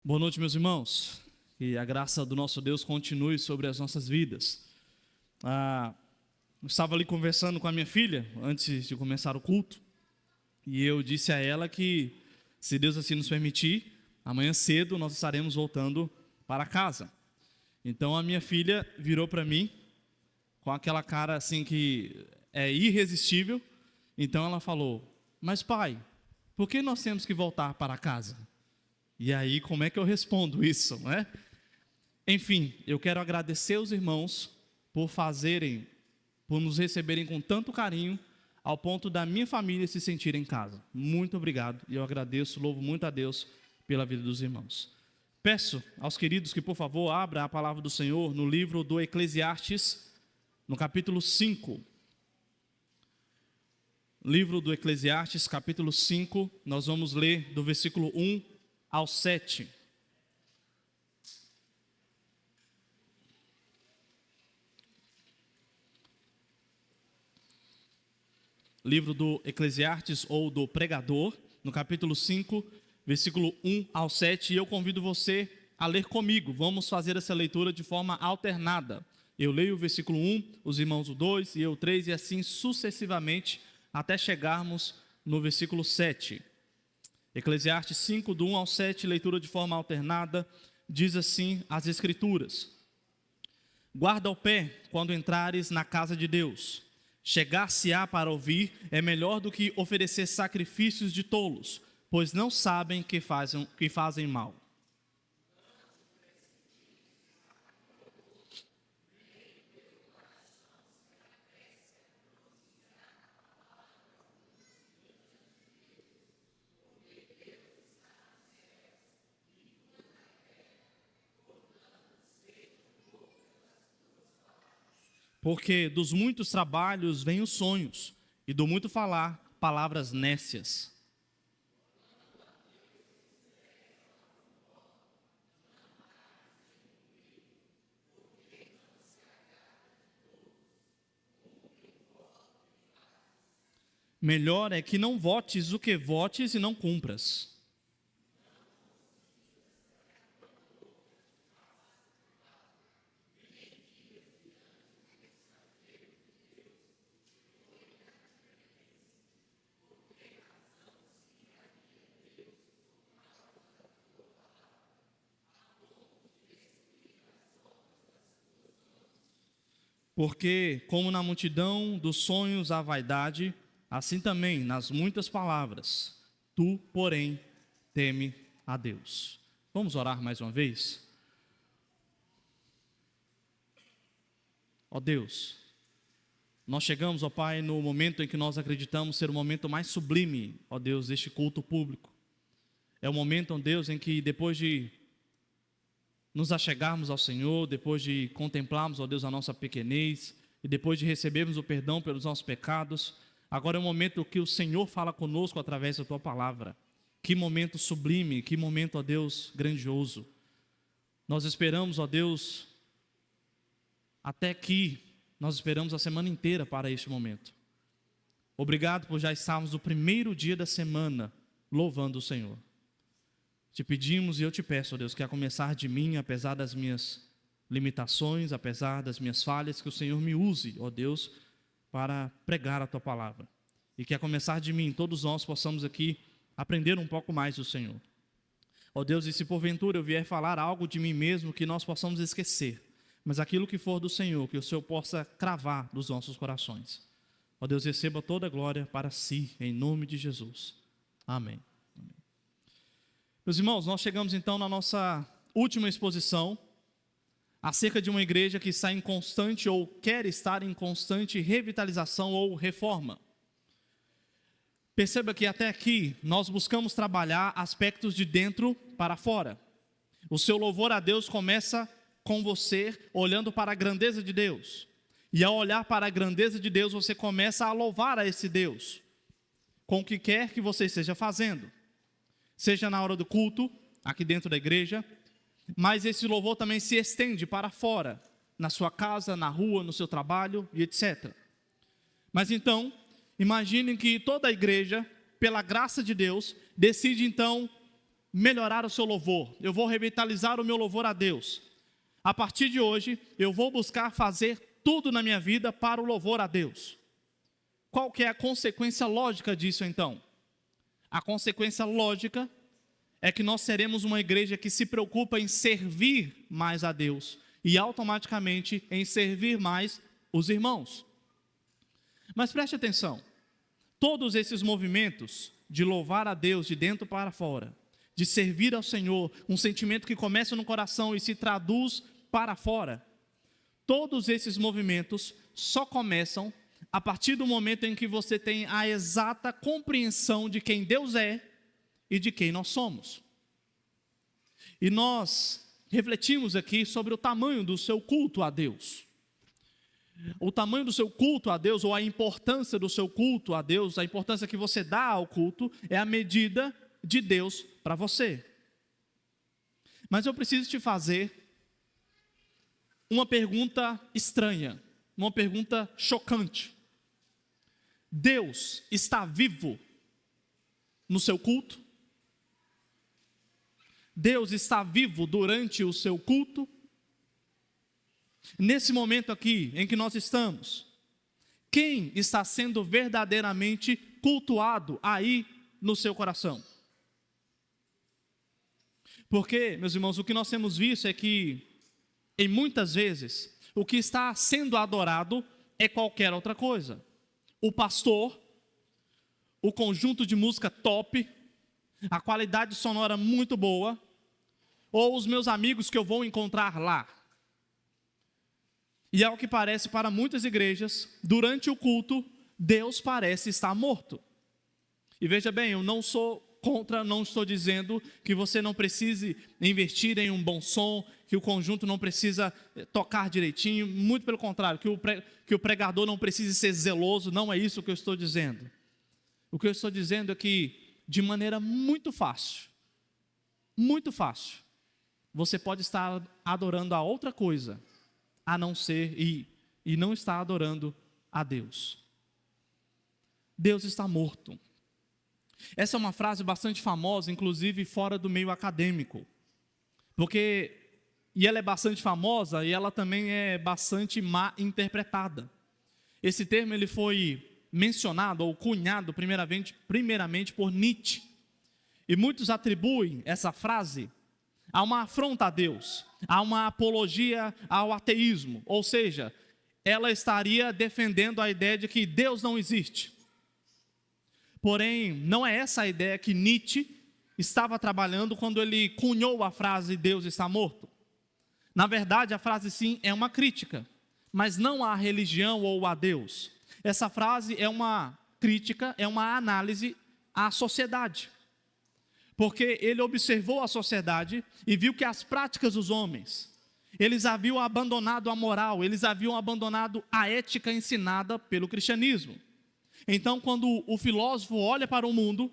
Boa noite, meus irmãos. Que a graça do nosso Deus continue sobre as nossas vidas. Eu estava ali conversando com a minha filha antes de começar o culto e eu disse a ela que, se Deus assim nos permitir, amanhã cedo nós estaremos voltando para casa. Então a minha filha virou para mim com aquela cara assim que é irresistível. Então ela falou: "Mas pai, por que nós temos que voltar para casa?" E aí, como é que eu respondo isso, não é? Enfim, eu quero agradecer aos irmãos por nos receberem com tanto carinho, ao ponto da minha família se sentir em casa. Muito obrigado, e eu agradeço, louvo muito a Deus pela vida dos irmãos. Peço aos queridos que, por favor, abram a palavra do Senhor no livro do Eclesiastes, no capítulo 5. Livro do Eclesiastes, capítulo 5, nós vamos ler do versículo 1 ao 7. Livro do Eclesiastes ou do Pregador, no capítulo 5, versículo 1 ao 7. E eu convido você a ler comigo. Vamos fazer essa leitura de forma alternada. Eu leio o versículo 1, os irmãos o 2 e eu o 3, e assim sucessivamente até chegarmos no versículo 7. Eclesiastes 5, do 1 ao 7, leitura de forma alternada, diz assim as Escrituras: Guarda o pé quando entrares na casa de Deus. Chegar-se-á para ouvir é melhor do que oferecer sacrifícios de tolos, pois não sabem que fazem mal. Porque dos muitos trabalhos vêm os sonhos, e do muito falar, palavras nécias. Melhor é que não votes do que votes e não cumpras. Porque, como na multidão dos sonhos há vaidade, assim também nas muitas palavras. Tu, porém, teme a Deus. Vamos orar mais uma vez? Ó Deus, nós chegamos, ó Pai, no momento em que nós acreditamos ser o momento mais sublime, ó Deus, deste culto público. É o momento, ó Deus, em que depois de nos achegarmos ao Senhor, depois de contemplarmos, ó Deus, a nossa pequenez, e depois de recebermos o perdão pelos nossos pecados, agora é o momento que o Senhor fala conosco através da Tua palavra. Que momento sublime, que momento, ó Deus, grandioso. Nós esperamos, ó Deus, até que nós esperamos a semana inteira para este momento. Obrigado por já estarmos no primeiro dia da semana louvando o Senhor. Te pedimos e eu te peço, ó Deus, que a começar de mim, apesar das minhas limitações, apesar das minhas falhas, que o Senhor me use, ó Deus, para pregar a Tua palavra. E que a começar de mim, todos nós possamos aqui aprender um pouco mais do Senhor. Ó Deus, e se porventura eu vier falar algo de mim mesmo que nós possamos esquecer, mas aquilo que for do Senhor, que o Senhor possa cravar nos nossos corações. Ó Deus, receba toda a glória para si, em nome de Jesus. Amém. Meus irmãos, nós chegamos então na nossa última exposição acerca de uma igreja que está em constante ou quer estar em constante revitalização ou reforma. Perceba que até aqui nós buscamos trabalhar aspectos de dentro para fora. O seu louvor a Deus começa com você olhando para a grandeza de Deus. E ao olhar para a grandeza de Deus, você começa a louvar a esse Deus com o que quer que você esteja fazendo. Seja na hora do culto, aqui dentro da igreja, mas esse louvor também se estende para fora, na sua casa, na rua, no seu trabalho e etc. Mas então, imaginem que toda a igreja, pela graça de Deus, decide então melhorar o seu louvor, eu vou revitalizar o meu louvor a Deus. A partir de hoje, eu vou buscar fazer tudo na minha vida para o louvor a Deus. Qual que é a consequência lógica disso então? A consequência lógica é que nós seremos uma igreja que se preocupa em servir mais a Deus e automaticamente em servir mais os irmãos. Mas preste atenção, todos esses movimentos de louvar a Deus de dentro para fora, de servir ao Senhor, um sentimento que começa no coração e se traduz para fora, todos esses movimentos só começam a partir do momento em que você tem a exata compreensão de quem Deus é e de quem nós somos. E nós refletimos aqui sobre o tamanho do seu culto a Deus. O tamanho do seu culto a Deus, ou a importância do seu culto a Deus, a importância que você dá ao culto, é a medida de Deus para você. Mas eu preciso te fazer uma pergunta estranha, uma pergunta chocante. Deus está vivo no seu culto? Deus está vivo durante o seu culto? Nesse momento aqui em que nós estamos, quem está sendo verdadeiramente cultuado aí no seu coração? Porque, meus irmãos, o que nós temos visto é que, em muitas vezes, o que está sendo adorado é qualquer outra coisa. O pastor, o conjunto de música top, a qualidade sonora muito boa, ou os meus amigos que eu vou encontrar lá. E ao que parece para muitas igrejas, durante o culto, Deus parece estar morto. E veja bem, eu não sou contra, não estou dizendo que você não precise investir em um bom som, que o conjunto não precisa tocar direitinho, muito pelo contrário, que o pregador não precise ser zeloso, não é isso que eu estou dizendo. O que eu estou dizendo é que, de maneira muito fácil, você pode estar adorando a outra coisa, a não ser e não está adorando a Deus. Deus está morto. Essa é uma frase bastante famosa, inclusive fora do meio acadêmico. E ela é bastante famosa e ela também é bastante mal interpretada. Esse termo ele foi mencionado ou cunhado primeiramente por Nietzsche. E muitos atribuem essa frase a uma afronta a Deus, a uma apologia ao ateísmo, ou seja, ela estaria defendendo a ideia de que Deus não existe. Porém, não é essa a ideia que Nietzsche estava trabalhando quando ele cunhou a frase Deus está morto. Na verdade, a frase sim é uma crítica, mas não à religião ou a Deus. Essa frase é uma crítica, é uma análise à sociedade. Porque ele observou a sociedade e viu que as práticas dos homens, eles haviam abandonado a moral, eles haviam abandonado a ética ensinada pelo cristianismo. Então, quando o filósofo olha para o mundo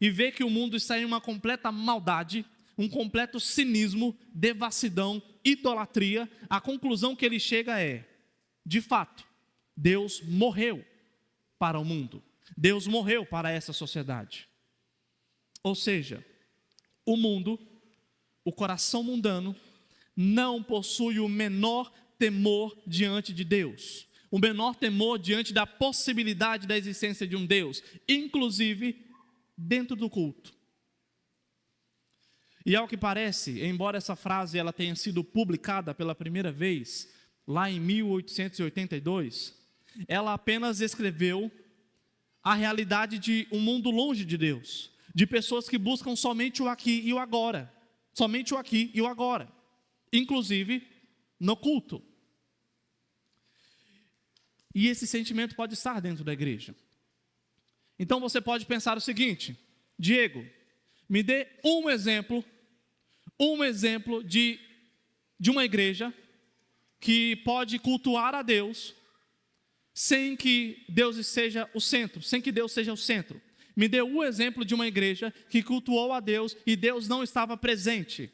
e vê que o mundo está em uma completa maldade, um completo cinismo, devassidão, idolatria, a conclusão que ele chega é, de fato, Deus morreu para o mundo. Deus morreu para essa sociedade. Ou seja, o mundo, o coração mundano, não possui o menor temor diante de Deus. O menor temor diante da possibilidade da existência de um Deus, inclusive dentro do culto. E ao que parece, embora essa frase ela tenha sido publicada pela primeira vez, lá em 1882, ela apenas escreveu a realidade de um mundo longe de Deus, de pessoas que buscam somente o aqui e o agora, somente o aqui e o agora, inclusive no culto. E esse sentimento pode estar dentro da igreja. Então você pode pensar o seguinte: Diego, me dê um exemplo de uma igreja que pode cultuar a Deus sem que Deus seja o centro, sem que Deus seja o centro. Me dê um exemplo de uma igreja que cultuou a Deus e Deus não estava presente.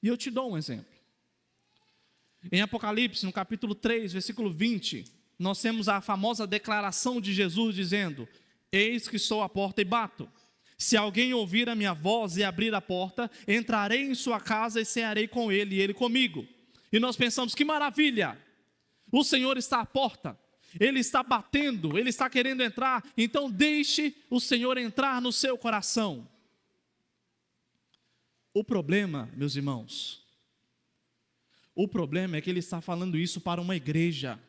E eu te dou um exemplo. Em Apocalipse, no capítulo 3, versículo 20, nós temos a famosa declaração de Jesus dizendo: eis que estou à porta e bato. Se alguém ouvir a minha voz e abrir a porta, entrarei em sua casa e cearei com ele e ele comigo. E nós pensamos, que maravilha! O Senhor está à porta, Ele está batendo, Ele está querendo entrar, então deixe o Senhor entrar no seu coração. O problema, meus irmãos, o problema é que Ele está falando isso para uma igreja.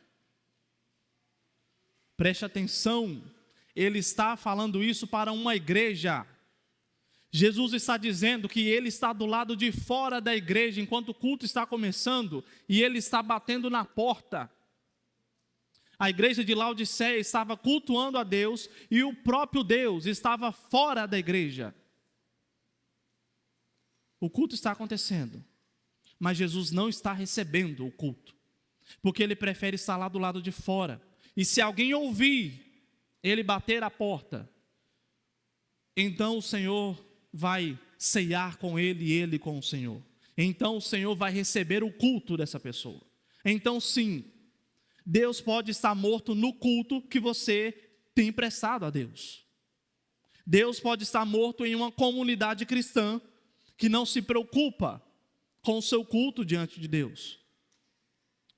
Preste atenção, Ele está falando isso para uma igreja. Jesus está dizendo que Ele está do lado de fora da igreja, enquanto o culto está começando, e Ele está batendo na porta. A igreja de Laodiceia estava cultuando a Deus, e o próprio Deus estava fora da igreja. O culto está acontecendo, mas Jesus não está recebendo o culto, porque Ele prefere estar lá do lado de fora. E se alguém ouvir Ele bater a porta, então o Senhor vai ceiar com ele e ele com o Senhor. Então o Senhor vai receber o culto dessa pessoa. Então sim, Deus pode estar morto no culto que você tem prestado a Deus. Deus pode estar morto em uma comunidade cristã que não se preocupa com o seu culto diante de Deus.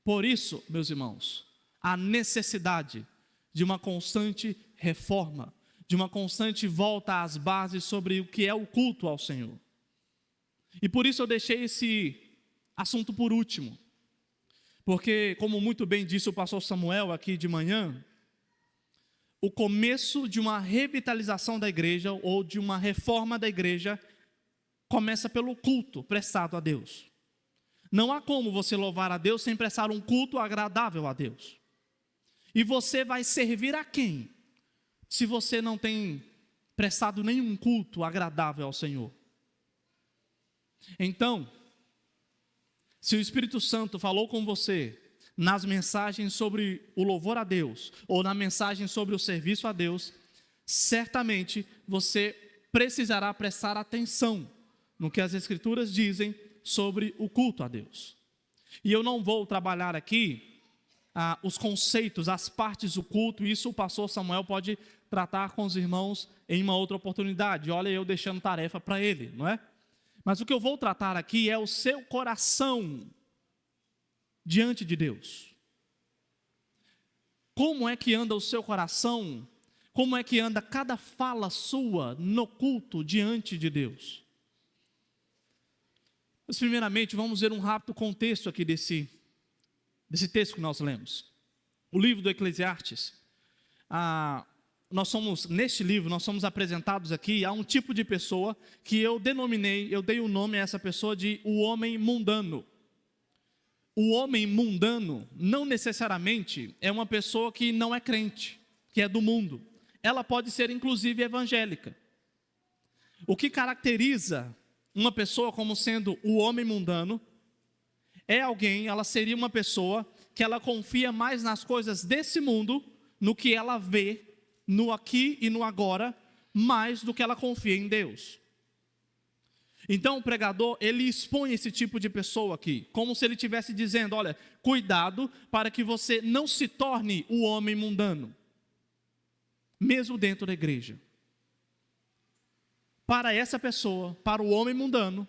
Por isso, meus irmãos, há necessidade de uma constante reforma, de uma constante volta às bases sobre o que é o culto ao Senhor. E por isso eu deixei esse assunto por último, porque, como muito bem disse o pastor Samuel aqui de manhã, o começo de uma revitalização da igreja ou de uma reforma da igreja começa pelo culto prestado a Deus. Não há como você louvar a Deus sem prestar um culto agradável a Deus. E você vai servir a quem, se você não tem prestado nenhum culto agradável ao Senhor? Então, se o Espírito Santo falou com você nas mensagens sobre o louvor a Deus, ou na mensagem sobre o serviço a Deus, certamente você precisará prestar atenção no que as Escrituras dizem sobre o culto a Deus. E eu não vou trabalhar aqui os conceitos, as partes do culto. Isso o pastor Samuel pode tratar com os irmãos em uma outra oportunidade. Olha, eu deixando tarefa para ele, não é? Mas o que eu vou tratar aqui é o seu coração diante de Deus. Como é que anda o seu coração? Como é que anda cada fala sua no culto diante de Deus? Mas primeiramente vamos ver um rápido contexto aqui desse texto que nós lemos. O livro do Eclesiastes. Neste livro, nós somos apresentados aqui a um tipo de pessoa que eu dei o nome a essa pessoa de o homem mundano. O homem mundano não necessariamente é uma pessoa que não é crente, que é do mundo. Ela pode ser inclusive evangélica. O que caracteriza uma pessoa como sendo o homem mundano ela seria uma pessoa que ela confia mais nas coisas desse mundo, no que ela vê, no aqui e no agora, mais do que ela confia em Deus. Então o pregador, ele expõe esse tipo de pessoa aqui, como se ele estivesse dizendo, olha, cuidado para que você não se torne o homem mundano, mesmo dentro da igreja. Para essa pessoa, para o homem mundano,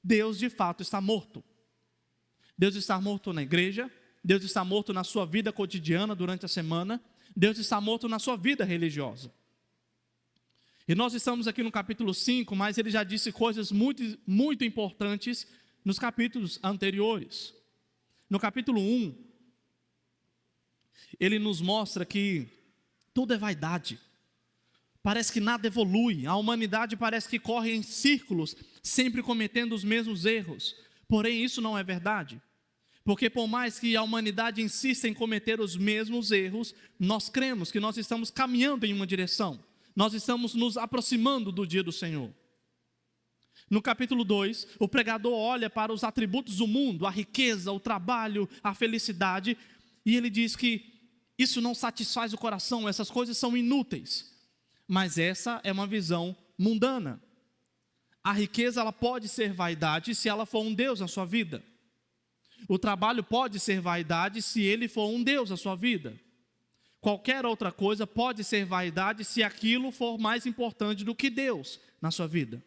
Deus de fato está morto. Deus está morto na igreja, Deus está morto na sua vida cotidiana durante a semana, Deus está morto na sua vida religiosa. E nós estamos aqui no capítulo 5, mas ele já disse coisas muito, muito importantes nos capítulos anteriores. No capítulo 1, ele nos mostra que tudo é vaidade. Parece que nada evolui, a humanidade parece que corre em círculos, sempre cometendo os mesmos erros. Porém, isso não é verdade. Porque por mais que a humanidade insista em cometer os mesmos erros, nós cremos que nós estamos caminhando em uma direção. Nós estamos nos aproximando do dia do Senhor. No capítulo 2, o pregador olha para os atributos do mundo, a riqueza, o trabalho, a felicidade, e ele diz que isso não satisfaz o coração, essas coisas são inúteis. Mas essa é uma visão mundana. A riqueza, ela pode ser vaidade se ela for um Deus na sua vida. O trabalho pode ser vaidade se ele for um Deus na sua vida. qualquer outra coisa pode ser vaidade se aquilo for mais importante do que Deus na sua vida.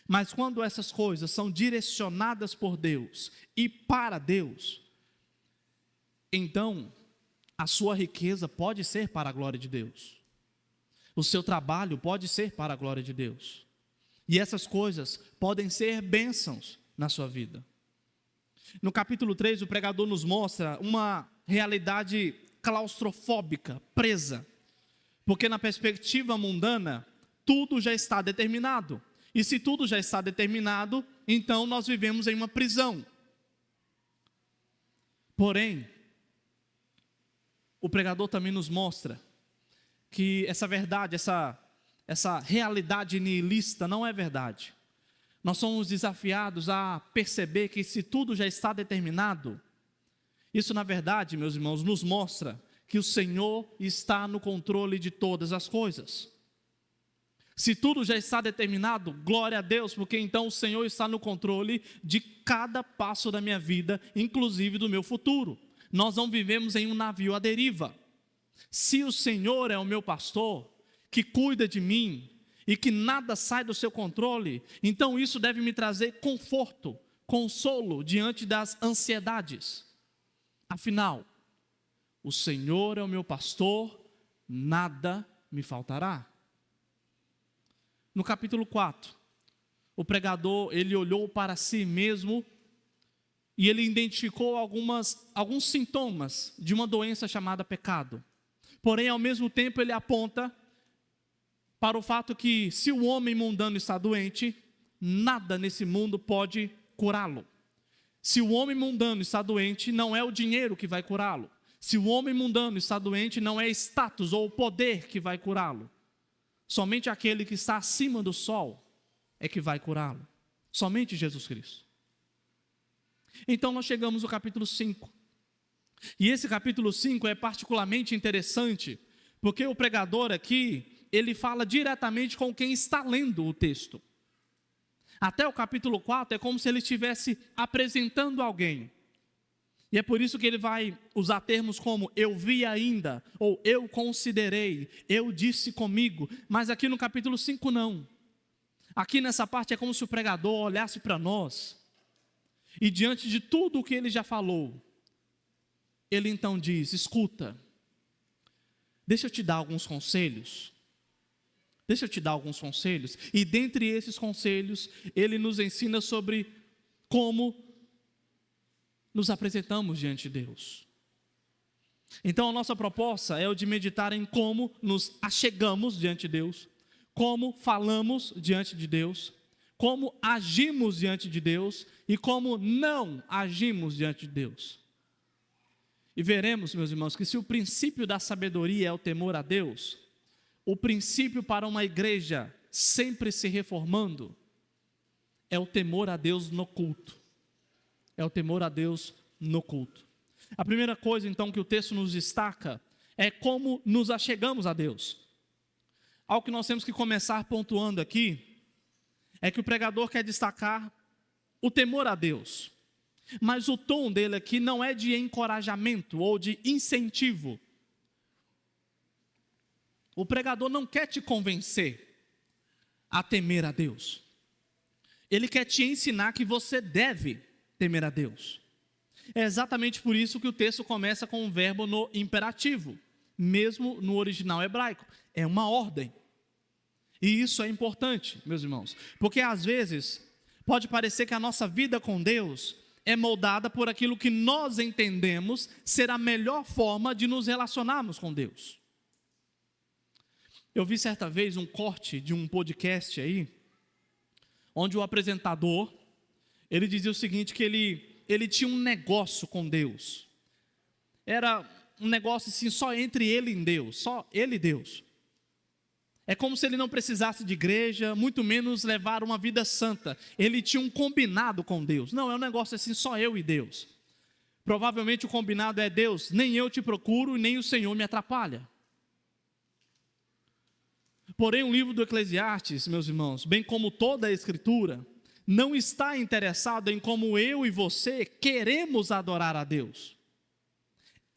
Mas quando essas coisas são direcionadas por Deus e para Deus, então a sua riqueza pode ser para a glória de Deus. O seu trabalho pode ser para a glória de Deus. E essas coisas podem ser bênçãos na sua vida. No capítulo 3, o pregador nos mostra uma realidade claustrofóbica, presa. Porque na perspectiva mundana, tudo já está determinado. E se tudo já está determinado, então nós vivemos em uma prisão. Porém, o pregador também nos mostra que essa verdade, essa realidade nihilista não é verdade. Nós somos desafiados a perceber que se tudo já está determinado, isso na verdade, meus irmãos, nos mostra que o Senhor está no controle de todas as coisas. Se tudo já está determinado, glória a Deus, porque então o Senhor está no controle de cada passo da minha vida, inclusive do meu futuro. Nós não vivemos em um navio à deriva. Se o Senhor é o meu pastor, que cuida de mim e que nada sai do seu controle, então isso deve me trazer conforto, consolo diante das ansiedades. Afinal, o Senhor é o meu pastor, nada me faltará. No capítulo 4, o pregador, ele olhou para si mesmo e ele identificou alguns sintomas de uma doença chamada pecado. Porém, ao mesmo tempo, ele aponta para o fato que se o homem mundano está doente, nada nesse mundo pode curá-lo. Se o homem mundano está doente, não é o dinheiro que vai curá-lo. Se o homem mundano está doente, não é status ou poder que vai curá-lo. Somente aquele que está acima do sol é que vai curá-lo. Somente Jesus Cristo. Então nós chegamos no capítulo 5. E esse capítulo 5 é particularmente interessante, porque o pregador aqui, ele fala diretamente com quem está lendo o texto. Até o capítulo 4 é como se ele estivesse apresentando alguém. E é por isso que ele vai usar termos como eu vi ainda, ou eu considerei, eu disse comigo. Mas aqui no capítulo 5 não. Aqui nessa parte é como se o pregador olhasse para nós e diante de tudo o que ele já falou, ele então diz, escuta, deixa eu te dar alguns conselhos. Deixa eu te dar alguns conselhos. E dentre esses conselhos, ele nos ensina sobre como nos apresentamos diante de Deus. Então a nossa proposta é o de meditar em como nos achegamos diante de Deus, como falamos diante de Deus, como agimos diante de Deus e como não agimos diante de Deus. E veremos, meus irmãos, que se o princípio da sabedoria é o temor a Deus, o princípio para uma igreja sempre se reformando é o temor a Deus no culto. É o temor a Deus no culto. A primeira coisa, então, que o texto nos destaca é como nos achegamos a Deus. Algo que nós temos que começar pontuando aqui é que o pregador quer destacar o temor a Deus. Mas o tom dele aqui não é de encorajamento ou de incentivo. O pregador não quer te convencer a temer a Deus. Ele quer te ensinar que você deve temer a Deus. É exatamente por isso que o texto começa com um verbo no imperativo, mesmo no original hebraico. É uma ordem. E isso é importante, meus irmãos, porque às vezes pode parecer que a nossa vida com Deus é moldada por aquilo que nós entendemos ser a melhor forma de nos relacionarmos com Deus. Eu vi certa vez um corte de um podcast aí, onde o apresentador, ele dizia o seguinte, que ele tinha um negócio com Deus. Era um negócio assim, só entre ele e Deus, só ele e Deus. É como se ele não precisasse de igreja, muito menos levar uma vida santa. Ele tinha um combinado com Deus. Não, é um negócio assim, só eu e Deus. Provavelmente o combinado é Deus, nem eu te procuro, nem o Senhor me atrapalha. Porém, o livro do Eclesiastes, meus irmãos, bem como toda a Escritura, não está interessado em como eu e você queremos adorar a Deus.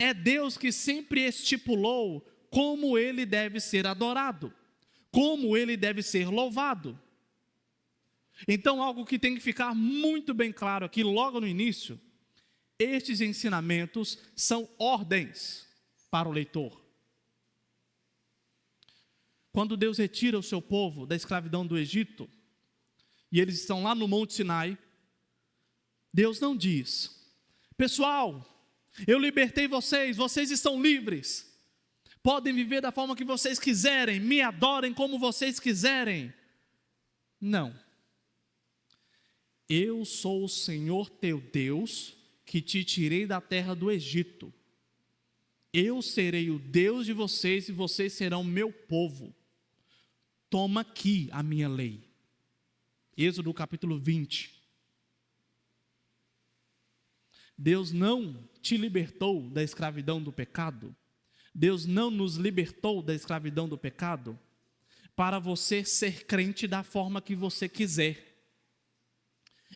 é Deus que sempre estipulou como Ele deve ser adorado, como Ele deve ser louvado. Então, algo que tem que ficar muito bem claro aqui logo no início, estes ensinamentos são ordens para o leitor. Quando Deus retira o seu povo da escravidão do Egito, e eles estão lá no Monte Sinai, Deus não diz: pessoal, eu libertei vocês, vocês estão livres, podem viver da forma que vocês quiserem, me adorem como vocês quiserem. Não. Eu sou o Senhor teu Deus, que te tirei da terra do Egito. Eu serei o Deus de vocês e vocês serão meu povo. Toma aqui a minha lei. Êxodo capítulo 20. Deus não te libertou da escravidão do pecado. Deus não nos libertou da escravidão do pecado para você ser crente da forma que você quiser.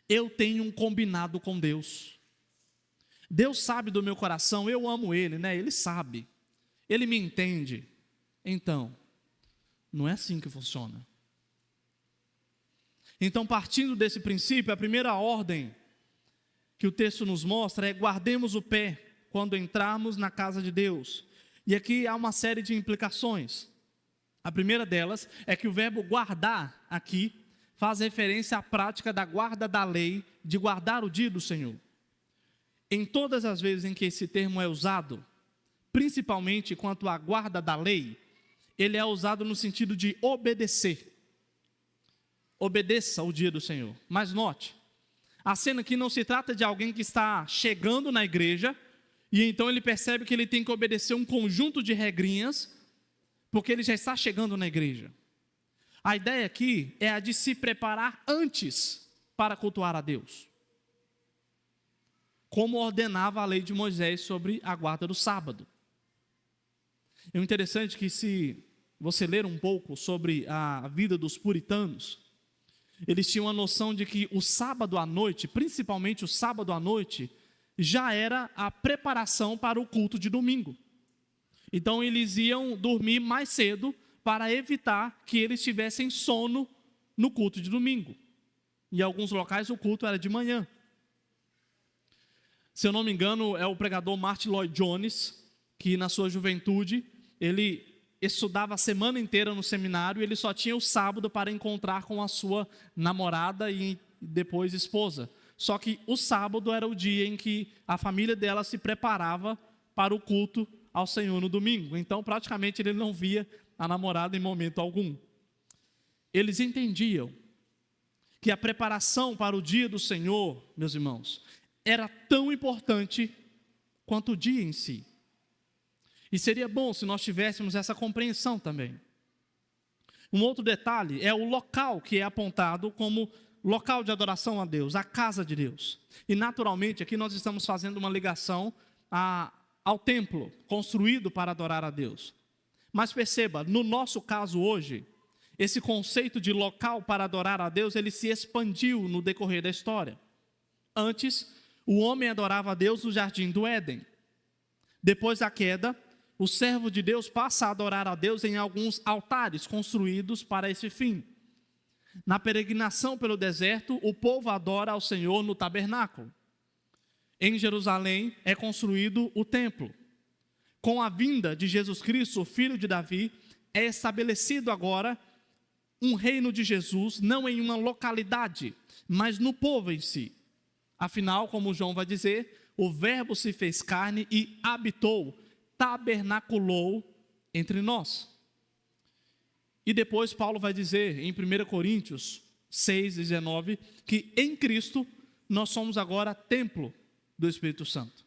Eu tenho um combinado com Deus. Deus sabe do meu coração, eu amo Ele, né? Ele sabe, Ele me entende. Então, não é assim que funciona. Então, partindo desse princípio, a primeira ordem que o texto nos mostra é: guardemos o pé quando entrarmos na casa de Deus. E aqui há uma série de implicações. A primeira delas é que o verbo guardar aqui faz referência à prática da guarda da lei, de guardar o dia do Senhor. Em todas as vezes em que esse termo é usado, principalmente quanto à guarda da lei, ele é usado no sentido de obedecer. Obedeça o dia do Senhor. Mas note, a cena aqui não se trata de alguém que está chegando na igreja, e então ele percebe que ele tem que obedecer um conjunto de regrinhas, porque ele já está chegando na igreja. A ideia aqui é a de se preparar antes para cultuar a Deus, como ordenava a lei de Moisés sobre a guarda do sábado. É interessante que, se você ler um pouco sobre a vida dos puritanos, eles tinham a noção de que o sábado à noite, principalmente o sábado à noite, já era a preparação para o culto de domingo. Então eles iam dormir mais cedo para evitar que eles tivessem sono no culto de domingo. Em alguns locais o culto era de manhã. Se eu não me engano, é o pregador Martin Lloyd Jones, que na sua juventude, ele estudava a semana inteira no seminário, e ele só tinha o sábado para encontrar com a sua namorada e depois esposa. Só que o sábado era o dia em que a família dela se preparava para o culto ao Senhor no domingo. Então, praticamente, ele não via a namorada em momento algum. Eles entendiam que a preparação para o dia do Senhor, meus irmãos, era tão importante quanto o dia em si. E seria bom se nós tivéssemos essa compreensão também. Um outro detalhe é o local que é apontado como local de adoração a Deus, a casa de Deus. E naturalmente aqui nós estamos fazendo uma ligação ao templo construído para adorar a Deus. Mas perceba, no nosso caso hoje, esse conceito de local para adorar a Deus, ele se expandiu no decorrer da história. Antes, o homem adorava a Deus no jardim do Éden. Depois da queda, o servo de Deus passa a adorar a Deus em alguns altares construídos para esse fim. Na peregrinação pelo deserto, o povo adora ao Senhor no tabernáculo. Em Jerusalém é construído o templo. Com a vinda de Jesus Cristo, o filho de Davi, é estabelecido agora um reino de Jesus, não em uma localidade, mas no povo em si. Afinal, como João vai dizer, o verbo se fez carne e habitou, tabernaculou entre nós. E depois Paulo vai dizer em 1 Coríntios 6:19, que em Cristo nós somos agora templo do Espírito Santo.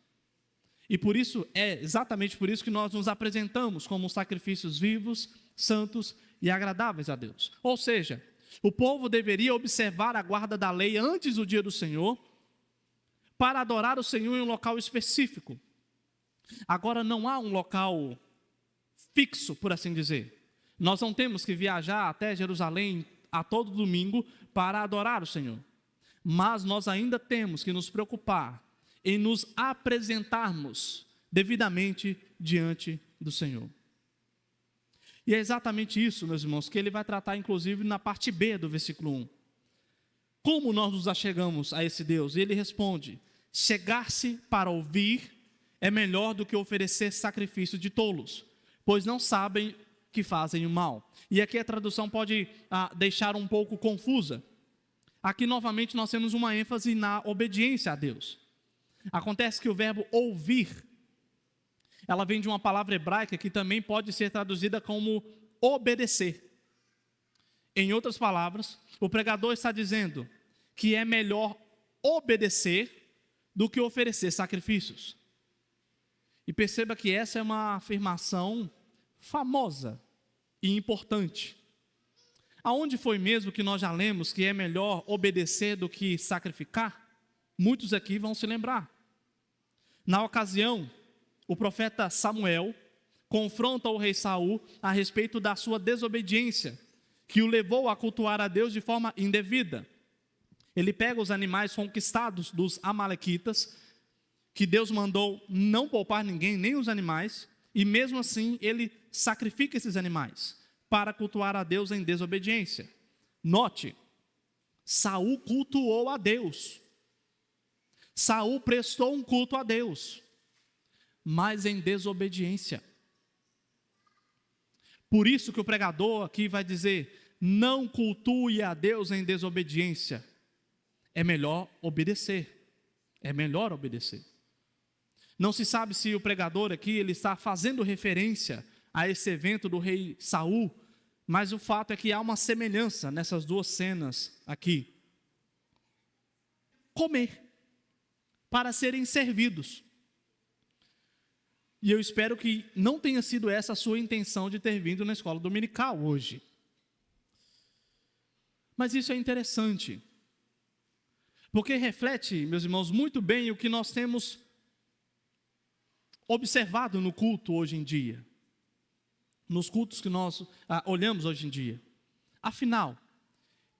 E por isso, exatamente por isso que nós nos apresentamos como sacrifícios vivos, santos e agradáveis a Deus. Ou seja, o povo deveria observar a guarda da lei antes do dia do Senhor, para adorar o Senhor em um local específico. Agora não há um local fixo, por assim dizer. Nós não temos que viajar até Jerusalém a todo domingo para adorar o Senhor. Mas nós ainda temos que nos preocupar em nos apresentarmos devidamente diante do Senhor. E é exatamente isso, meus irmãos, que ele vai tratar, inclusive, na parte B do versículo 1. Como nós nos achegamos a esse Deus? E ele responde: chegar-se para ouvir é melhor do que oferecer sacrifício de tolos, pois não sabem que fazem o mal. E aqui a tradução pode deixar um pouco confusa. Aqui novamente nós temos uma ênfase na obediência a Deus. Acontece que o verbo ouvir, ela vem de uma palavra hebraica que também pode ser traduzida como obedecer. Em outras palavras, o pregador está dizendo que é melhor obedecer do que oferecer sacrifícios. E perceba que essa é uma afirmação famosa e importante. Aonde foi mesmo que nós já lemos que é melhor obedecer do que sacrificar? Muitos aqui vão se lembrar. Na ocasião, o profeta Samuel confronta o rei Saul a respeito da sua desobediência, que o levou a cultuar a Deus de forma indevida. Ele pega os animais conquistados dos amalequitas, que Deus mandou não poupar ninguém, nem os animais, e mesmo assim ele sacrifica esses animais para cultuar a Deus em desobediência. Note, Saul cultuou a Deus. Saul prestou um culto a Deus, mas em desobediência. Por isso que o pregador aqui vai dizer: não cultue a Deus em desobediência. É melhor obedecer. É melhor obedecer. Não se sabe se o pregador aqui ele está fazendo referência a esse evento do rei Saul, mas o fato é que há uma semelhança nessas duas cenas aqui. Comer para serem servidos. E eu espero que não tenha sido essa a sua intenção de ter vindo na escola dominical hoje. Mas isso é interessante, porque reflete, meus irmãos, muito bem o que nós temos observado no culto hoje em dia, nos cultos que nós olhamos hoje em dia. Afinal,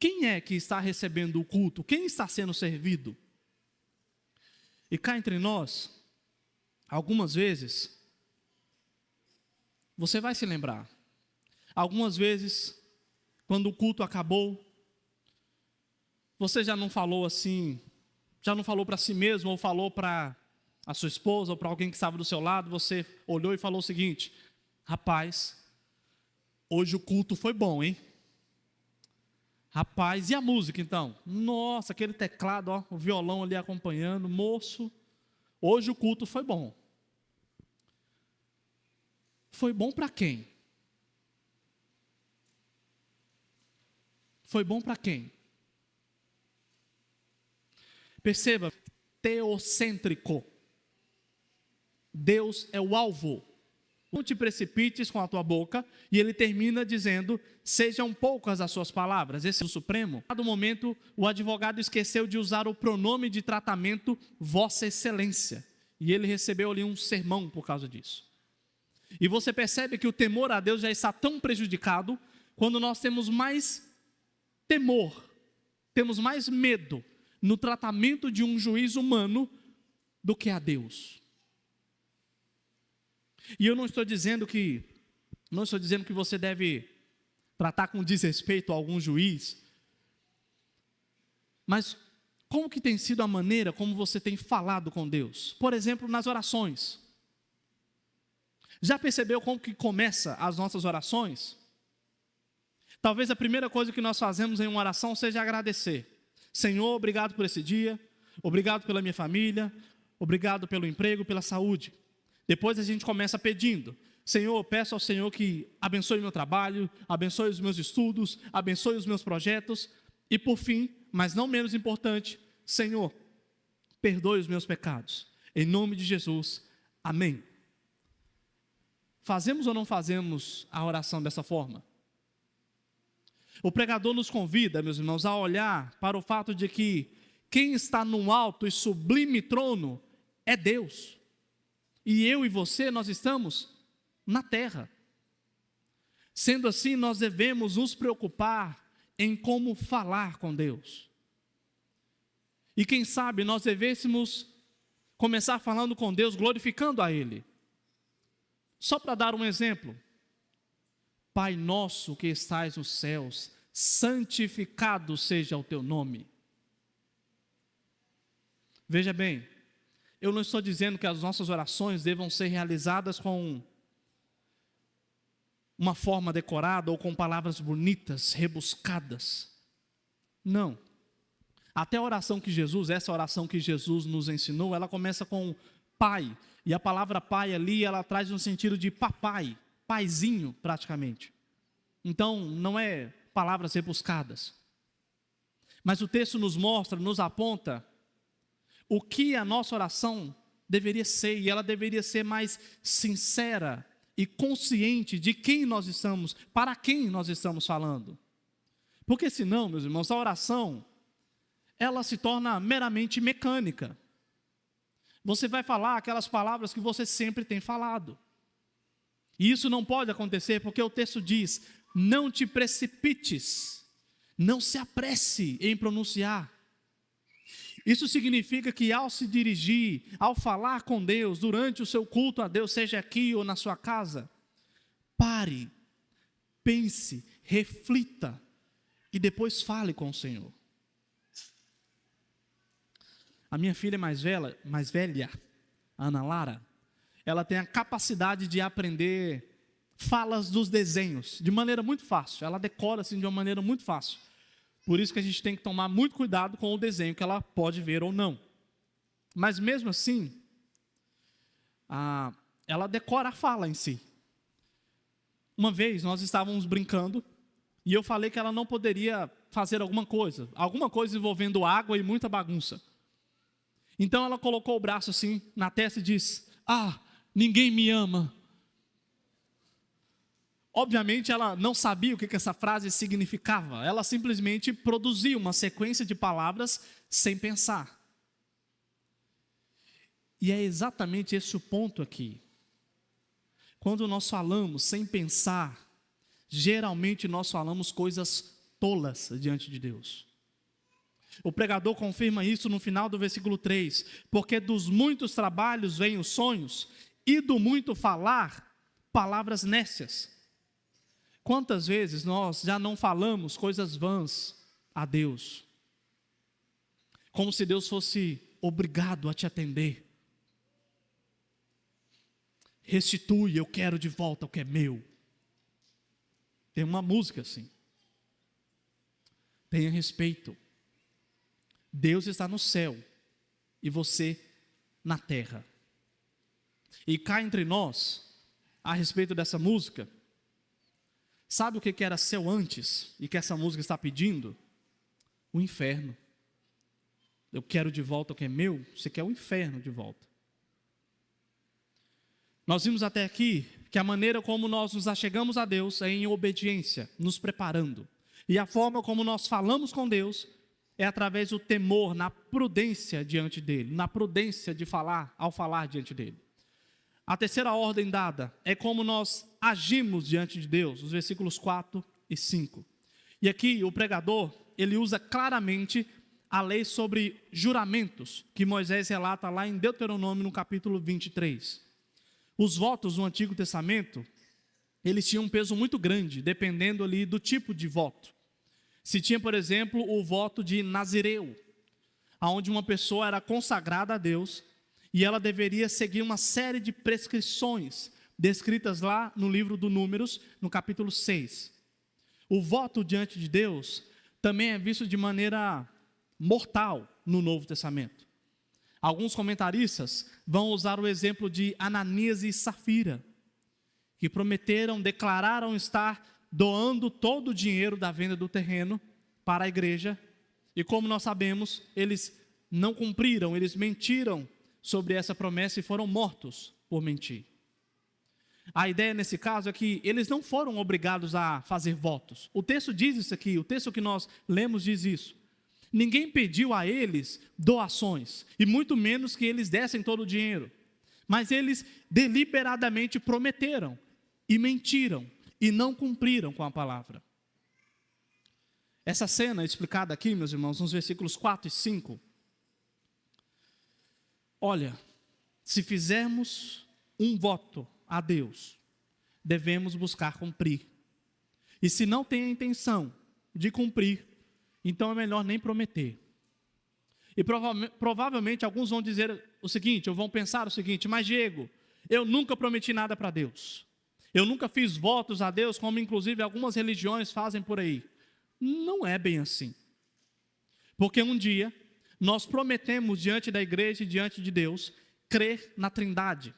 quem é que está recebendo o culto? Quem está sendo servido? E cá entre nós, algumas vezes, você vai se lembrar, algumas vezes, quando o culto acabou, você já não falou assim, já não falou para si mesmo, ou falou para a sua esposa, ou para alguém que estava do seu lado, você olhou e falou o seguinte: rapaz, hoje o culto foi bom, hein? Rapaz, e a música então? Nossa, aquele teclado, ó, o violão ali acompanhando, moço, hoje o culto foi bom. Foi bom para quem? Foi bom para quem? Perceba, teocêntrico. Deus é o alvo. Não te precipites com a tua boca. E ele termina dizendo: sejam poucas as suas palavras. Esse é o Supremo. A dado momento, o advogado esqueceu de usar o pronome de tratamento Vossa Excelência. E ele recebeu ali um sermão por causa disso. E você percebe que o temor a Deus já está tão prejudicado quando nós temos mais temor, temos mais medo no tratamento de um juiz humano do que a Deus. E eu não estou dizendo que você deve tratar com desrespeito a algum juiz, mas como que tem sido a maneira como você tem falado com Deus? Por exemplo, nas orações. Já percebeu como que começa as nossas orações? Talvez a primeira coisa que nós fazemos em uma oração seja agradecer. Senhor, obrigado por esse dia, obrigado pela minha família, obrigado pelo emprego, pela saúde. Depois a gente começa pedindo: Senhor, peço ao Senhor que abençoe meu trabalho, abençoe os meus estudos, abençoe os meus projetos. E por fim, mas não menos importante, Senhor, perdoe os meus pecados. Em nome de Jesus, amém. Fazemos ou não fazemos a oração dessa forma? O pregador nos convida, meus irmãos, a olhar para o fato de que quem está num alto e sublime trono é Deus. E eu e você, nós estamos na terra. Sendo assim, nós devemos nos preocupar em como falar com Deus. E quem sabe nós devêssemos começar falando com Deus, glorificando a Ele. Só para dar um exemplo. Pai nosso que estais nos céus, santificado seja o teu nome. Veja bem, eu não estou dizendo que as nossas orações devam ser realizadas com uma forma decorada ou com palavras bonitas, rebuscadas. Não. Até a oração que Jesus, essa oração que Jesus nos ensinou, ela começa com pai. E a palavra pai ali, ela traz um sentido de papai, paizinho praticamente. Então, não é palavras rebuscadas. Mas o texto nos mostra, nos aponta o que a nossa oração deveria ser. E ela deveria ser mais sincera e consciente de quem nós estamos, para quem nós estamos falando. Porque senão, meus irmãos, a oração, ela se torna meramente mecânica. Você vai falar aquelas palavras que você sempre tem falado. E isso não pode acontecer porque o texto diz, não te precipites, não se apresse em pronunciar. Isso significa que ao se dirigir, ao falar com Deus, durante o seu culto a Deus, seja aqui ou na sua casa, pare, pense, reflita e depois fale com o Senhor. A minha filha mais velha, Ana Lara, ela tem a capacidade de aprender falas dos desenhos de maneira muito fácil. Ela decora assim de uma maneira muito fácil. Por isso que a gente tem que tomar muito cuidado com o desenho que ela pode ver ou não. Mas mesmo assim, ela decora a fala em si. Uma vez nós estávamos brincando e eu falei que ela não poderia fazer alguma coisa envolvendo água e muita bagunça. Então ela colocou o braço assim na testa e disse, ninguém me ama. Obviamente ela não sabia o que essa frase significava. Ela simplesmente produziu uma sequência de palavras sem pensar. E é exatamente esse o ponto aqui. Quando nós falamos sem pensar, geralmente nós falamos coisas tolas diante de Deus. O pregador confirma isso no final do versículo 3. Porque dos muitos trabalhos vêm os sonhos, e do muito falar, palavras nécias. Quantas vezes nós já não falamos coisas vãs a Deus? Como se Deus fosse obrigado a te atender. Restitui, eu quero de volta o que é meu. Tem uma música assim. Tenha respeito. Deus está no céu e você na terra. E cá entre nós, a respeito dessa música, sabe o que era céu antes e que essa música está pedindo? O inferno. Eu quero de volta o que é meu, você quer o inferno de volta. Nós vimos até aqui que a maneira como nós nos achegamos a Deus é em obediência, nos preparando. E a forma como nós falamos com Deus é através do temor, na prudência diante dEle, na prudência de falar, ao falar diante dEle. A terceira ordem dada é como nós agimos diante de Deus, os versículos 4 e 5. E aqui o pregador, ele usa claramente a lei sobre juramentos, que Moisés relata lá em Deuteronômio, no capítulo 23. Os votos no Antigo Testamento, eles tinham um peso muito grande, dependendo ali do tipo de voto. Se tinha, por exemplo, o voto de Nazireu, onde uma pessoa era consagrada a Deus e ela deveria seguir uma série de prescrições descritas lá no livro do Números, no capítulo 6. O voto diante de Deus também é visto de maneira mortal no Novo Testamento. Alguns comentaristas vão usar o exemplo de Ananias e Safira, que prometeram, declararam estar doando todo o dinheiro da venda do terreno para a igreja, e como nós sabemos, eles não cumpriram, eles mentiram sobre essa promessa e foram mortos por mentir. A ideia nesse caso é que eles não foram obrigados a fazer votos. O texto diz isso aqui, o texto que nós lemos diz isso. Ninguém pediu a eles doações, e muito menos que eles dessem todo o dinheiro. Mas eles deliberadamente prometeram e mentiram e não cumpriram com a palavra. Essa cena é explicada aqui, meus irmãos, nos versículos 4 e 5. Olha, se fizermos um voto a Deus, devemos buscar cumprir. E se não tem a intenção de cumprir, então é melhor nem prometer. E provavelmente alguns vão dizer o seguinte, ou vão pensar o seguinte: mas Diego, eu nunca prometi nada para Deus. Eu nunca fiz votos a Deus, como inclusive algumas religiões fazem por aí. Não é bem assim. Porque um dia nós prometemos diante da igreja e diante de Deus crer na Trindade,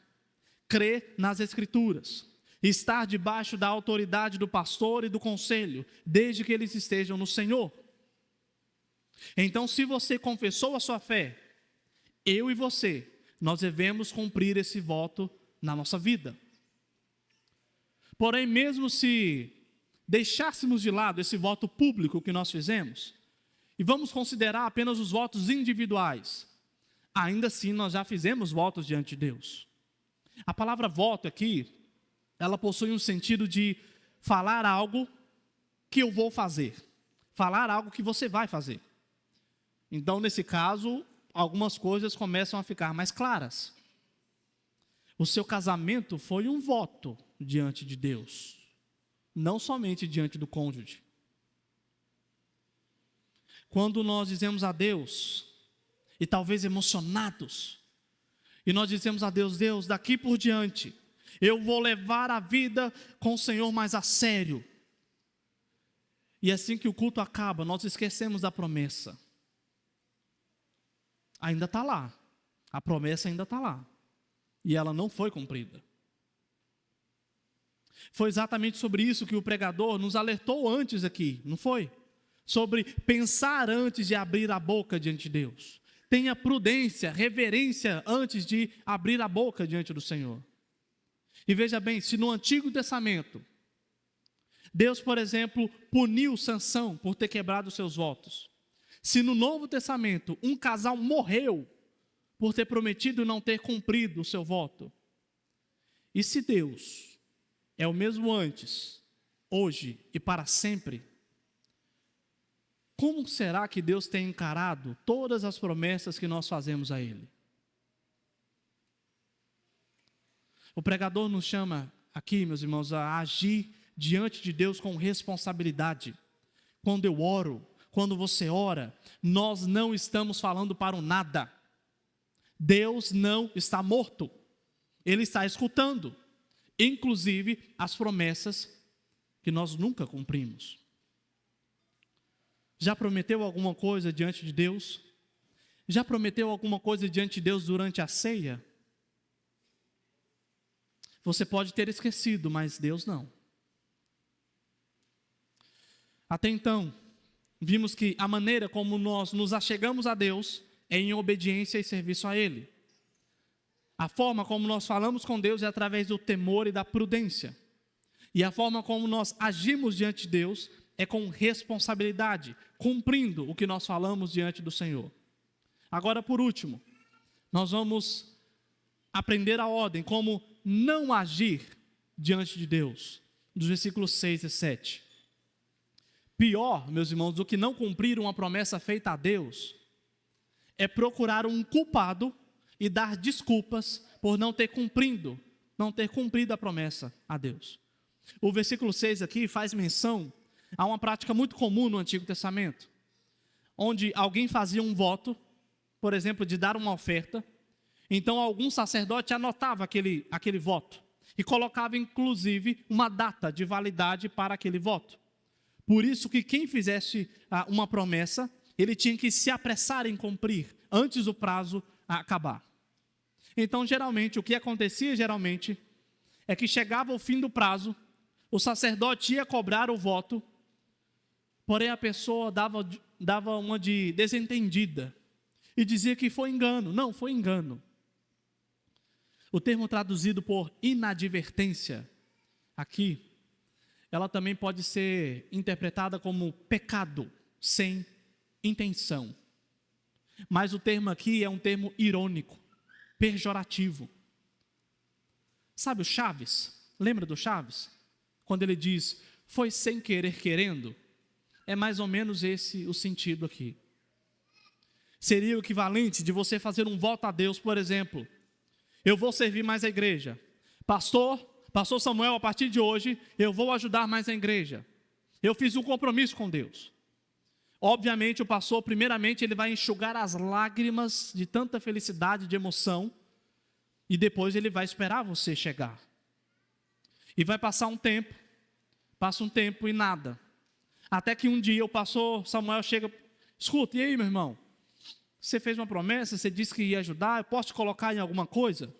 crer nas Escrituras, estar debaixo da autoridade do pastor e do conselho, desde que eles estejam no Senhor. Então, se você confessou a sua fé, eu e você, nós devemos cumprir esse voto na nossa vida. Porém, mesmo se deixássemos de lado esse voto público que nós fizemos, e vamos considerar apenas os votos individuais, ainda assim nós já fizemos votos diante de Deus. A palavra voto aqui, ela possui um sentido de falar algo que eu vou fazer, falar algo que você vai fazer. Então, nesse caso, algumas coisas começam a ficar mais claras. O seu casamento foi um voto diante de Deus, não somente diante do cônjuge. Quando nós dizemos a Deus, e talvez emocionados, e nós dizemos a Deus: Deus, daqui por diante, eu vou levar a vida com o Senhor mais a sério. E assim que o culto acaba, nós esquecemos da promessa. Ainda está lá, a promessa ainda está lá, e ela não foi cumprida. Foi exatamente sobre isso que o pregador nos alertou antes aqui, não foi? Sobre pensar antes de abrir a boca diante de Deus. Tenha prudência, reverência antes de abrir a boca diante do Senhor. E veja bem, se no Antigo Testamento, Deus, por exemplo, puniu Sansão por ter quebrado os seus votos. Se no Novo Testamento um casal morreu por ter prometido não ter cumprido o seu voto, e se Deus é o mesmo antes, hoje e para sempre, como será que Deus tem encarado todas as promessas que nós fazemos a Ele? O pregador nos chama aqui, meus irmãos, a agir diante de Deus com responsabilidade. Quando eu oro, quando você ora, nós não estamos falando para o nada. Deus não está morto. Ele está escutando, inclusive as promessas que nós nunca cumprimos. Já prometeu alguma coisa diante de Deus? Já prometeu alguma coisa diante de Deus durante a ceia? Você pode ter esquecido, mas Deus não. Até então, vimos que a maneira como nós nos achegamos a Deus é em obediência e serviço a Ele. A forma como nós falamos com Deus é através do temor e da prudência. E a forma como nós agimos diante de Deus é com responsabilidade, cumprindo o que nós falamos diante do Senhor. Agora, por último, nós vamos aprender a ordem, como não agir diante de Deus, dos versículos 6 e 7. Pior, meus irmãos, do que não cumprir uma promessa feita a Deus, é procurar um culpado e dar desculpas por não ter cumprido a promessa a Deus. O versículo 6 aqui faz menção a uma prática muito comum no Antigo Testamento, onde alguém fazia um voto, por exemplo, de dar uma oferta, então algum sacerdote anotava aquele voto e colocava inclusive uma data de validade para aquele voto. Por isso que quem fizesse uma promessa, ele tinha que se apressar em cumprir antes do prazo acabar. Então, geralmente, o que acontecia é que chegava o fim do prazo, o sacerdote ia cobrar o voto, porém a pessoa dava uma de desentendida e dizia que foi engano. Não, foi engano. O termo traduzido por inadvertência aqui, ela também pode ser interpretada como pecado sem intenção. Mas o termo aqui é um termo irônico, pejorativo. Sabe o Chaves? Lembra do Chaves? Quando ele diz, foi sem querer querendo, é mais ou menos esse o sentido aqui. Seria o equivalente de você fazer um voto a Deus, por exemplo, Eu vou servir mais a igreja. Pastor Samuel, a partir de hoje, eu vou ajudar mais a igreja. Eu fiz um compromisso com Deus. Obviamente, o pastor, primeiramente, ele vai enxugar as lágrimas de tanta felicidade, de emoção, e depois ele vai esperar você chegar. E vai passar um tempo, passa um tempo e nada. Até que um dia o pastor Samuel chega, escuta, e aí, meu irmão? Você fez uma promessa, você disse que ia ajudar, eu posso te colocar em alguma coisa?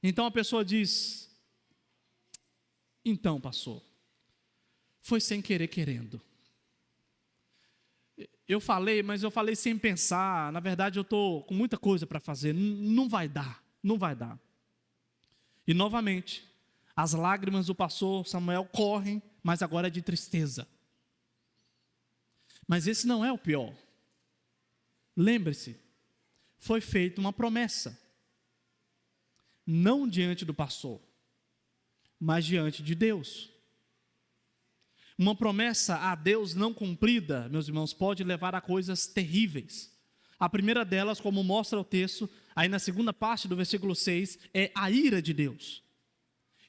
Então a pessoa diz, então, pastor, foi sem querer querendo. Eu falei, mas eu falei sem pensar, na verdade eu estou com muita coisa para fazer, não vai dar, não vai dar. E novamente, as lágrimas do pastor Samuel correm, mas agora é de tristeza. Mas esse não é o pior. Lembre-se, foi feita uma promessa. Não diante do pastor, mas diante de Deus. Uma promessa a Deus não cumprida, meus irmãos, pode levar a coisas terríveis. A primeira delas, como mostra o texto, aí na segunda parte do versículo 6, é a ira de Deus.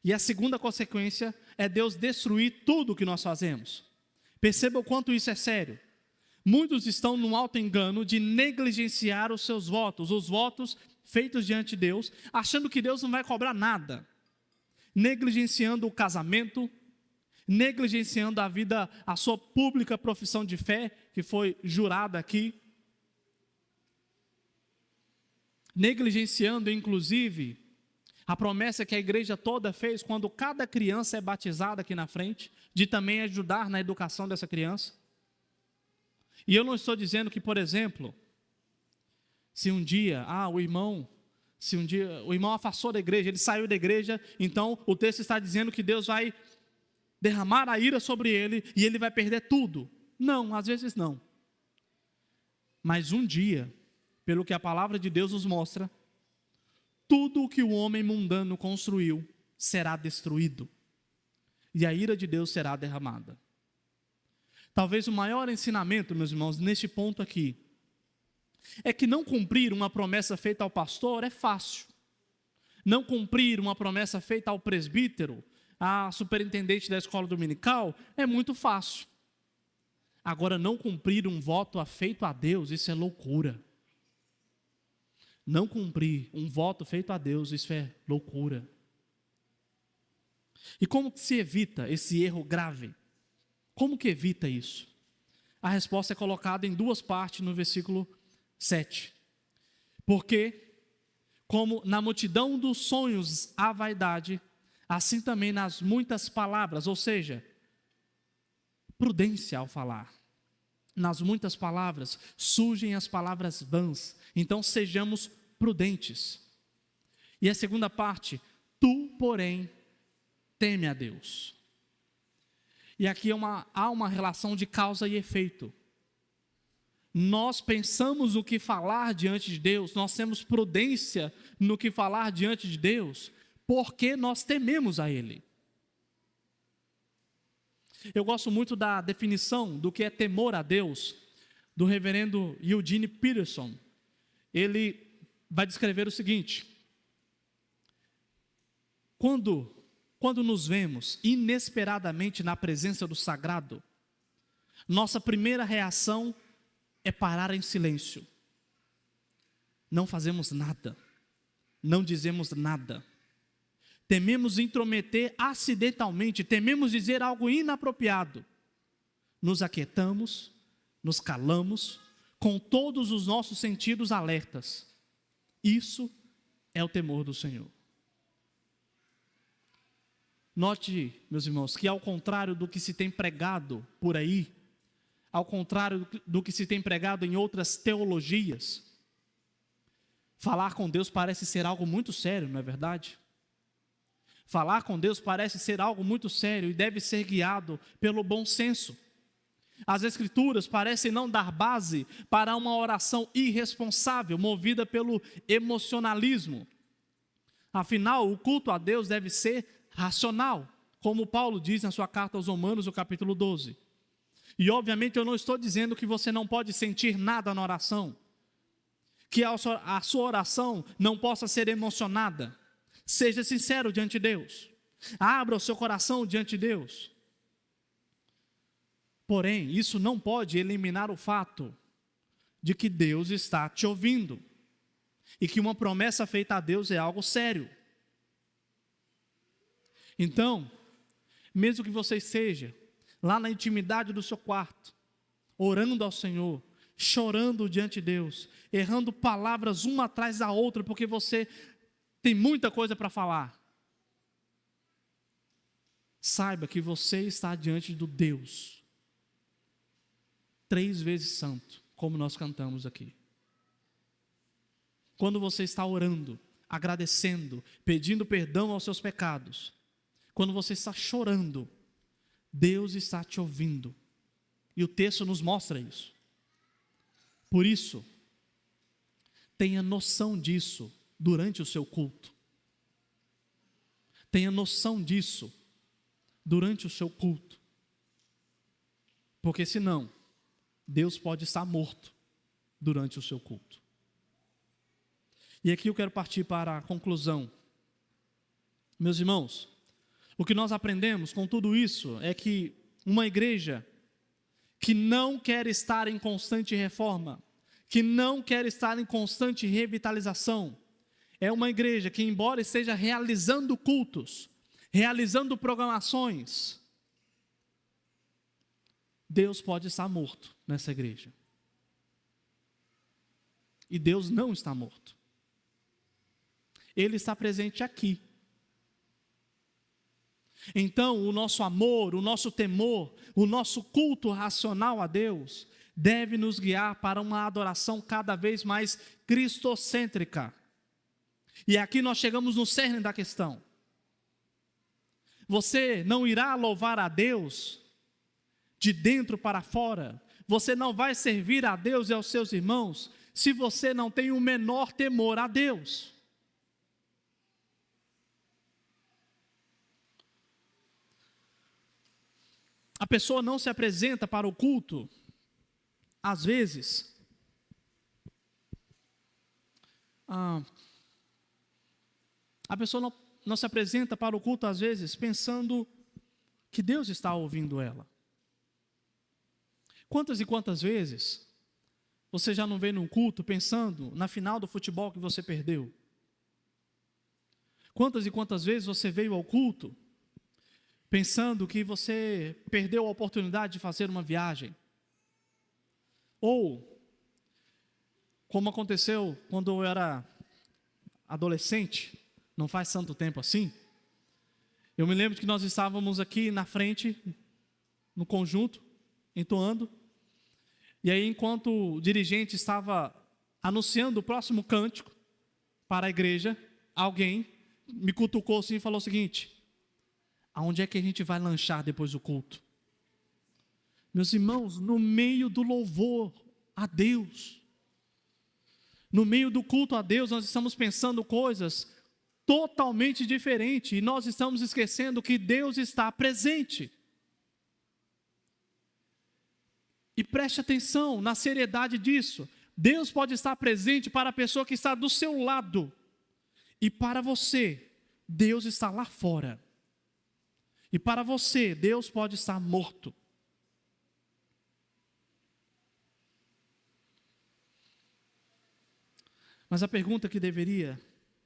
E a segunda consequência é Deus destruir tudo o que nós fazemos. Perceba o quanto isso é sério. Muitos estão num alto engano de negligenciar os seus votos, os votos feitos diante de Deus, achando que Deus não vai cobrar nada. Negligenciando o casamento, negligenciando a vida, a sua pública profissão de fé, que foi jurada aqui. Negligenciando, inclusive, a promessa que a igreja toda fez quando cada criança é batizada aqui na frente, de também ajudar na educação dessa criança. E eu não estou dizendo que, por exemplo, se um dia o irmão afastou da igreja, ele saiu da igreja, então o texto está dizendo que Deus vai derramar a ira sobre ele e ele vai perder tudo. Não, às vezes não. Mas um dia, pelo que a palavra de Deus nos mostra, tudo o que o homem mundano construiu será destruído. E a ira de Deus será derramada. Talvez o maior ensinamento, meus irmãos, neste ponto aqui, é que não cumprir uma promessa feita ao pastor é fácil. Não cumprir uma promessa feita ao presbítero, a superintendente da escola dominical, é muito fácil. Agora, não cumprir um voto feito a Deus, isso é loucura. Não cumprir um voto feito a Deus, isso é loucura. E como que se evita esse erro grave? Como que evita isso? A resposta é colocada em duas partes no versículo 7. Porque, como na multidão dos sonhos há vaidade, assim também nas muitas palavras, ou seja, prudência ao falar. Nas muitas palavras surgem as palavras vãs, então sejamos prudentes. E a segunda parte, tu, porém, teme a Deus. E aqui há uma relação de causa e efeito. Nós pensamos o que falar diante de Deus, nós temos prudência no que falar diante de Deus, porque nós tememos a Ele. Eu gosto muito da definição do que é temor a Deus, do reverendo Eugene Peterson. Ele vai descrever o seguinte: quando nos vemos inesperadamente na presença do sagrado, nossa primeira reação é parar em silêncio. Não fazemos nada, não dizemos nada. Tememos intrometer acidentalmente, tememos dizer algo inapropriado. Nos aquietamos, nos calamos, com todos os nossos sentidos alertas. Isso é o temor do Senhor. Note, meus irmãos, que ao contrário do que se tem pregado por aí, ao contrário do que se tem pregado em outras teologias, falar com Deus parece ser algo muito sério, não é verdade? Falar com Deus parece ser algo muito sério e deve ser guiado pelo bom senso. As Escrituras parecem não dar base para uma oração irresponsável, movida pelo emocionalismo. Afinal, o culto a Deus deve ser racional, como Paulo diz na sua carta aos Romanos, no capítulo 12. E obviamente eu não estou dizendo que você não pode sentir nada na oração, que a sua oração não possa ser emocionada. Seja sincero diante de Deus. Abra o seu coração diante de Deus. Porém, isso não pode eliminar o fato de que Deus está te ouvindo. E que uma promessa feita a Deus é algo sério. Então, mesmo que você esteja lá na intimidade do seu quarto, orando ao Senhor, chorando diante de Deus, errando palavras uma atrás da outra, porque você tem muita coisa para falar, saiba que você está diante do Deus 3 vezes santo, como nós cantamos aqui. Quando você está orando, agradecendo, pedindo perdão aos seus pecados, quando você está chorando, Deus está te ouvindo. E o texto nos mostra isso. Por isso, tenha noção disso durante o seu culto. Tenha noção disso durante o seu culto. Porque senão, Deus pode estar morto durante o seu culto. E aqui eu quero partir para a conclusão. Meus irmãos, o que nós aprendemos com tudo isso é que uma igreja que não quer estar em constante reforma, que não quer estar em constante revitalização, é uma igreja que, embora esteja realizando cultos, realizando programações, Deus pode estar morto nessa igreja. E Deus não está morto. Ele está presente aqui. Então, o nosso amor, o nosso temor, o nosso culto racional a Deus deve nos guiar para uma adoração cada vez mais cristocêntrica. E aqui nós chegamos no cerne da questão. Você não irá louvar a Deus de dentro para fora. Você não vai servir a Deus e aos seus irmãos se você não tem o menor temor a Deus. A pessoa não se apresenta para o culto, às vezes, a pessoa não se apresenta para o culto, às vezes, pensando que Deus está ouvindo ela. Quantas e quantas vezes você já não veio num culto pensando na final do futebol que você perdeu? Quantas e quantas vezes você veio ao culto pensando que você perdeu a oportunidade de fazer uma viagem? Ou, como aconteceu quando eu era adolescente, não faz tanto tempo assim, eu me lembro que nós estávamos aqui na frente, no conjunto, entoando, e aí enquanto o dirigente estava anunciando o próximo cântico para a igreja, alguém me cutucou assim e falou o seguinte: aonde é que a gente vai lanchar depois do culto? Meus irmãos, no meio do louvor a Deus, no meio do culto a Deus, nós estamos pensando coisas totalmente diferentes, e nós estamos esquecendo que Deus está presente. E preste atenção na seriedade disso. Deus pode estar presente para a pessoa que está do seu lado, e para você, Deus está lá fora. E para você, Deus pode estar morto. Mas a pergunta que deveria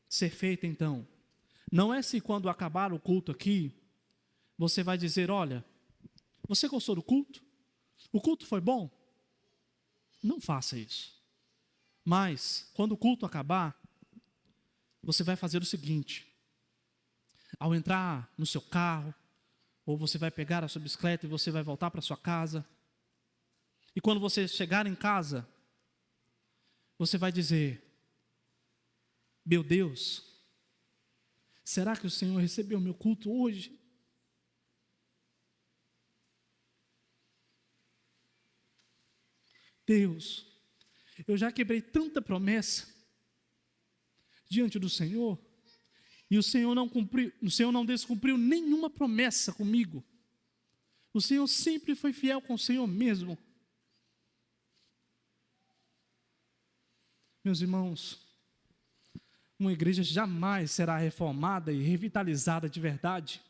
ser feita então, não é se quando acabar o culto aqui, você vai dizer: olha, você gostou do culto? O culto foi bom? Não faça isso. Mas, quando o culto acabar, você vai fazer o seguinte: ao entrar no seu carro, ou você vai pegar a sua bicicleta e você vai voltar para sua casa, e quando você chegar em casa, você vai dizer: meu Deus, será que o Senhor recebeu o meu culto hoje? Deus, eu já quebrei tanta promessa diante do Senhor, e o Senhor não cumpriu, o Senhor não descumpriu nenhuma promessa comigo. O Senhor sempre foi fiel com o Senhor mesmo. Meus irmãos, uma igreja jamais será reformada e revitalizada de verdade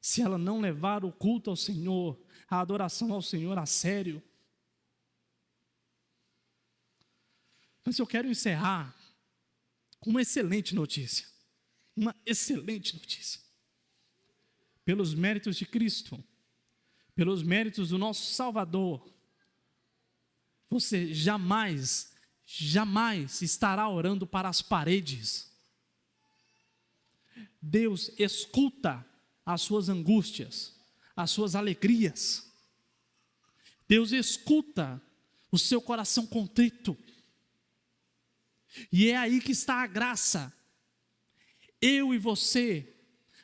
se ela não levar o culto ao Senhor, a adoração ao Senhor a sério. Mas eu quero encerrar com uma excelente notícia. Uma excelente notícia. Pelos méritos de Cristo, pelos méritos do nosso Salvador, você jamais estará orando para as paredes. Deus escuta as suas angústias, as suas alegrias. Deus escuta o seu coração contrito. E é aí que está a graça. Eu e você,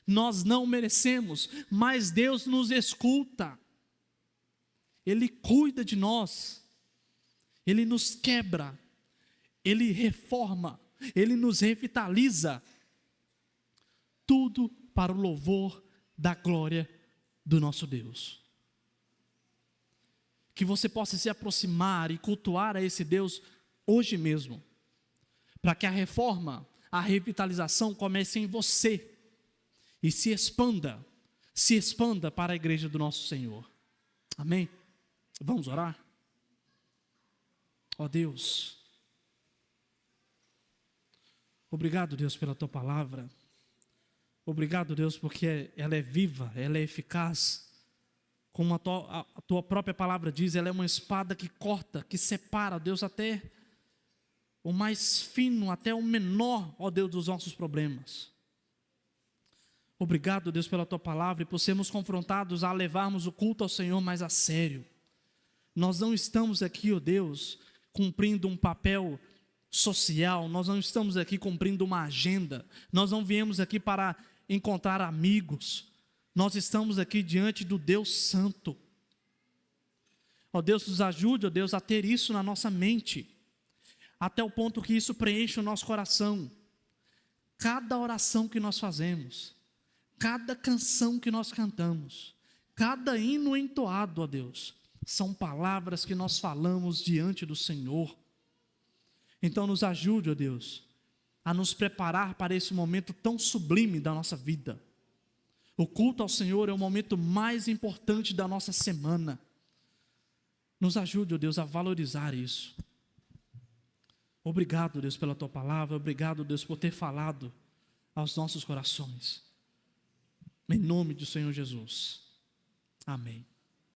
nós não merecemos, mas Deus nos escuta. Ele cuida de nós. Ele nos quebra. Ele reforma. Ele nos revitaliza. Tudo para o louvor da glória do nosso Deus. Que você possa se aproximar e cultuar a esse Deus hoje mesmo, para que a reforma, a revitalização comece em você e se expanda para a igreja do nosso Senhor. Amém? Vamos orar? Ó Deus, obrigado, Deus, pela Tua palavra. Obrigado, Deus, porque ela é viva, ela é eficaz. Como a Tua própria palavra diz, ela é uma espada que corta, que separa, Deus, até o mais fino, até o menor, ó Deus, dos nossos problemas. Obrigado, Deus, pela Tua palavra e por sermos confrontados a levarmos o culto ao Senhor mais a sério. Nós não estamos aqui, ó Deus, cumprindo um papel social, nós não estamos aqui cumprindo uma agenda, nós não viemos aqui para encontrar amigos, nós estamos aqui diante do Deus Santo. Ó Deus, nos ajude, ó Deus, a ter isso na nossa mente, até o ponto que isso preenche o nosso coração. Cada oração que nós fazemos, cada canção que nós cantamos, cada hino entoado, ó Deus, são palavras que nós falamos diante do Senhor. Então nos ajude, ó Deus, a nos preparar para esse momento tão sublime da nossa vida. O culto ao Senhor é o momento mais importante da nossa semana. Nos ajude, ó Deus, a valorizar isso. Obrigado, Deus, pela Tua palavra. Obrigado, Deus, por ter falado aos nossos corações. Em nome do Senhor Jesus. Amém.